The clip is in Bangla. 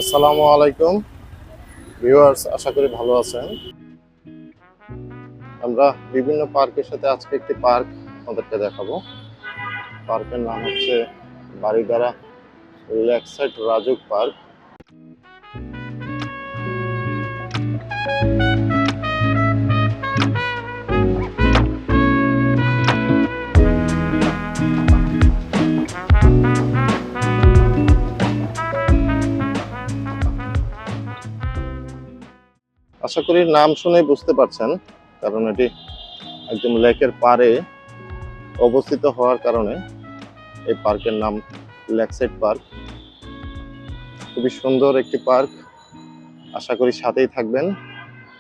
আসসালামু আলাইকুম ভিউয়ার্স, আশা করি ভালো আছেন। আমরা বিভিন্ন পার্কের সাথে আজকে একটি পার্ক আপনাদেরকে দেখাবো। পার্কের নাম হচ্ছে বারিধারা লেকসাইড রাজুক পার্ক। আশা করি নাম শুনে বুঝতে পারছেন, কারণ এটি একদম লেকের পাড়ে অবস্থিত হওয়ার কারণে এই পার্কের নাম লেকসাইড পার্ক। খুবই সুন্দর একটি পার্ক, আশা করি সাথেই থাকবেন।